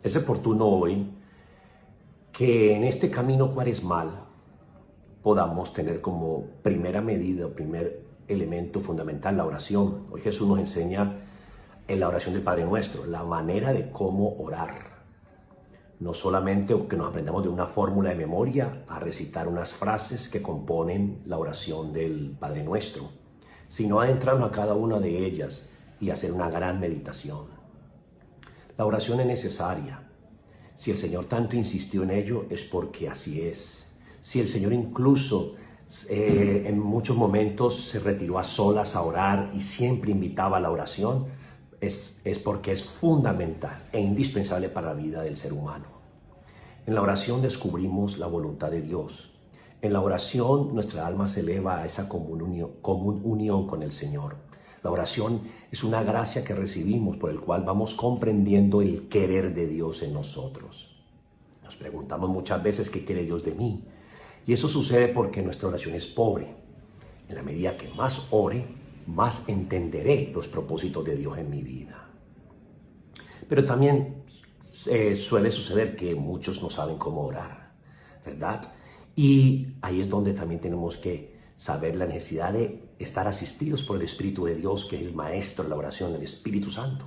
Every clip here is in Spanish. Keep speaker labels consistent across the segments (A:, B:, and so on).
A: Es oportuno hoy que en este camino cuaresmal podamos tener como primera medida, primer elemento fundamental, la oración. Hoy Jesús nos enseña en la oración del Padre Nuestro la manera de cómo orar. No solamente que nos aprendamos de una fórmula de memoria a recitar unas frases que componen la oración del Padre Nuestro, sino a entrar a cada una de ellas y hacer una gran meditación. La oración es necesaria. Si el Señor tanto insistió en ello, es porque así es. Si el Señor incluso en muchos momentos se retiró a solas a orar y siempre invitaba a la oración, es porque es fundamental e indispensable para la vida del ser humano. En la oración descubrimos la voluntad de Dios. En la oración nuestra alma se eleva a esa común unión con el Señor. La oración es una gracia que recibimos por el cual vamos comprendiendo el querer de Dios en nosotros. Nos preguntamos muchas veces qué quiere Dios de mí. Y eso sucede porque nuestra oración es pobre. En la medida que más ore, más entenderé los propósitos de Dios en mi vida. Pero también suele suceder que muchos no saben cómo orar, ¿verdad? Y ahí es donde también tenemos que saber la necesidad de estar asistidos por el Espíritu de Dios, que es el maestro de la oración, el Espíritu Santo.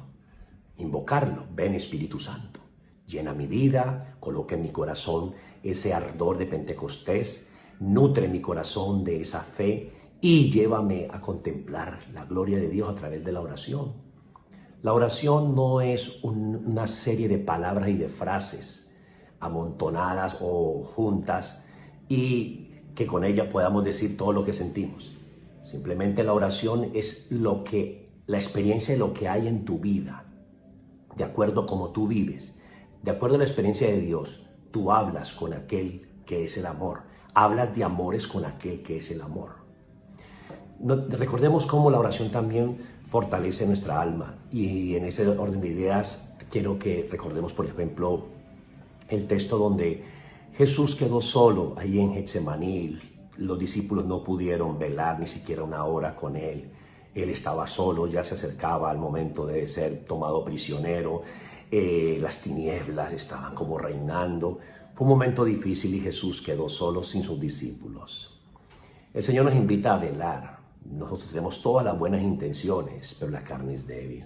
A: Invocarlo: ven Espíritu Santo, llena mi vida, coloca en mi corazón ese ardor de Pentecostés, nutre mi corazón de esa fe y llévame a contemplar la gloria de Dios a través de la oración. La oración no es una serie de palabras y de frases amontonadas o juntas y que con ella podamos decir todo lo que sentimos. Simplemente la oración es la experiencia de lo que hay en tu vida, de acuerdo a cómo tú vives, de acuerdo a la experiencia de Dios. Tú hablas con aquel que es el amor, hablas de amores con aquel que es el amor. Recordemos cómo la oración también fortalece nuestra alma, y en ese orden de ideas quiero que recordemos, por ejemplo, el texto donde Jesús quedó solo ahí en Getsemaní. Los discípulos no pudieron velar ni siquiera una hora con él. Él estaba solo, ya se acercaba al momento de ser tomado prisionero. Las tinieblas estaban como reinando. Fue un momento difícil y Jesús quedó solo sin sus discípulos. El Señor nos invita a velar. Nosotros tenemos todas las buenas intenciones, pero la carne es débil.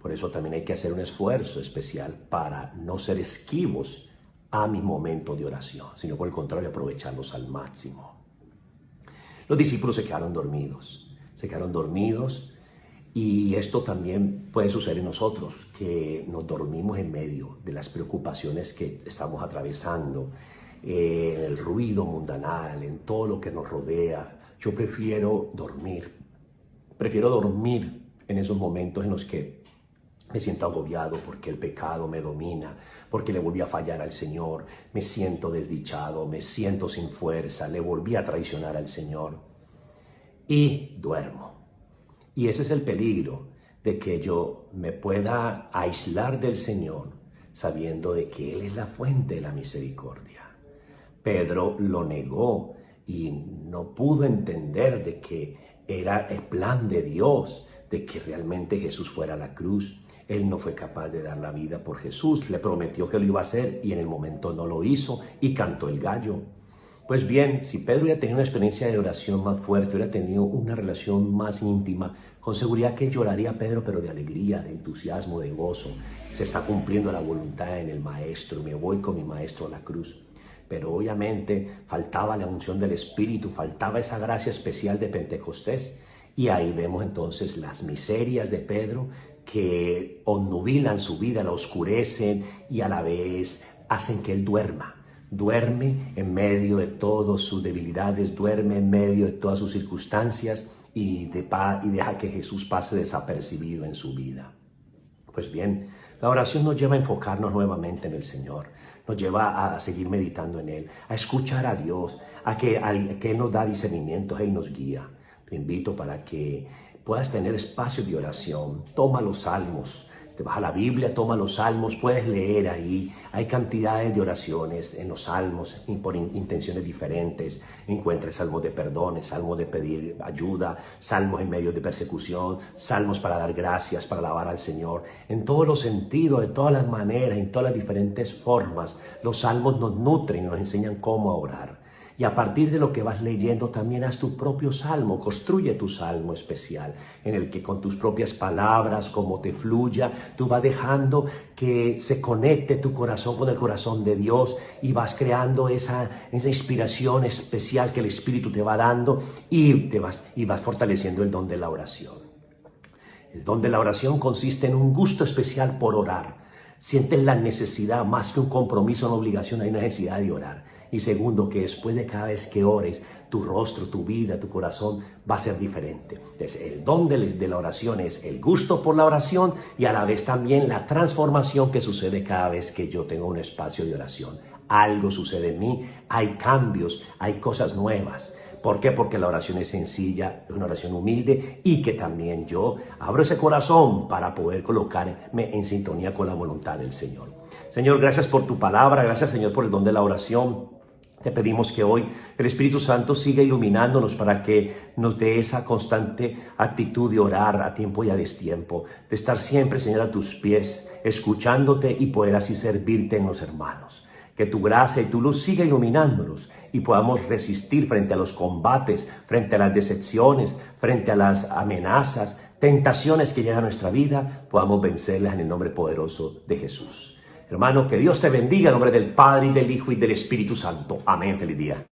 A: Por eso también hay que hacer un esfuerzo especial para no ser esquivos a mis momentos de oración, sino por el contrario, aprovecharlos al máximo. Los discípulos se quedaron dormidos, y esto también puede suceder en nosotros, que nos dormimos en medio de las preocupaciones que estamos atravesando, en el ruido mundanal, en todo lo que nos rodea. Yo prefiero dormir en esos momentos en los que me siento agobiado porque el pecado me domina, porque le volví a fallar al Señor, me siento desdichado, me siento sin fuerza, le volví a traicionar al Señor y duermo. Y ese es el peligro, de que yo me pueda aislar del Señor sabiendo de que Él es la fuente de la misericordia. Pedro lo negó y no pudo entender de que era el plan de Dios, de que realmente Jesús fuera a la cruz. Él no fue capaz de dar la vida por Jesús, le prometió que lo iba a hacer y en el momento no lo hizo y cantó el gallo. Pues bien, si Pedro hubiera tenido una experiencia de oración más fuerte, hubiera tenido una relación más íntima, con seguridad que lloraría Pedro, pero de alegría, de entusiasmo, de gozo. Se está cumpliendo la voluntad en el Maestro, me voy con mi Maestro a la cruz. Pero obviamente faltaba la unción del Espíritu, faltaba esa gracia especial de Pentecostés. Y ahí vemos entonces las miserias de Pedro, que obnubilan su vida, la oscurecen y a la vez hacen que él duerma. Duerme en medio de todas sus debilidades, duerme en medio de todas sus circunstancias y deja que Jesús pase desapercibido en su vida. Pues bien, la oración nos lleva a enfocarnos nuevamente en el Señor, nos lleva a seguir meditando en Él, a escuchar a Dios, a que Él nos da discernimiento, Él nos guía. Te invito para que puedas tener espacio de oración. Toma los salmos, te vas a la Biblia, toma los salmos, puedes leer ahí. Hay cantidades de oraciones en los salmos y por intenciones diferentes. Encuentras salmos de perdón, salmos de pedir ayuda, salmos en medio de persecución, salmos para dar gracias, para alabar al Señor. En todos los sentidos, de todas las maneras, en todas las diferentes formas, los salmos nos nutren y nos enseñan cómo orar. Y a partir de lo que vas leyendo también haz tu propio salmo, construye tu salmo especial en el que con tus propias palabras, como te fluya, tú vas dejando que se conecte tu corazón con el corazón de Dios y vas creando esa inspiración especial que el Espíritu te va dando y vas fortaleciendo el don de la oración. El don de la oración consiste en un gusto especial por orar. Sientes la necesidad, más que un compromiso, una obligación, hay una necesidad de orar. Y segundo, que después de cada vez que ores, tu rostro, tu vida, tu corazón va a ser diferente. Entonces, el don de la oración es el gusto por la oración y a la vez también la transformación que sucede cada vez que yo tengo un espacio de oración. Algo sucede en mí, hay cambios, hay cosas nuevas. ¿Por qué? Porque la oración es sencilla, es una oración humilde y que también yo abro ese corazón para poder colocarme en sintonía con la voluntad del Señor. Señor, gracias por tu palabra, gracias Señor por el don de la oración. Te pedimos que hoy el Espíritu Santo siga iluminándonos para que nos dé esa constante actitud de orar a tiempo y a destiempo, de estar siempre, Señor, a tus pies, escuchándote y poder así servirte en los hermanos. Que tu gracia y tu luz siga iluminándonos y podamos resistir frente a los combates, frente a las decepciones, frente a las amenazas, tentaciones que llegan a nuestra vida, podamos vencerlas en el nombre poderoso de Jesús. Hermano, que Dios te bendiga en nombre del Padre, y del Hijo, y del Espíritu Santo. Amén. Feliz día.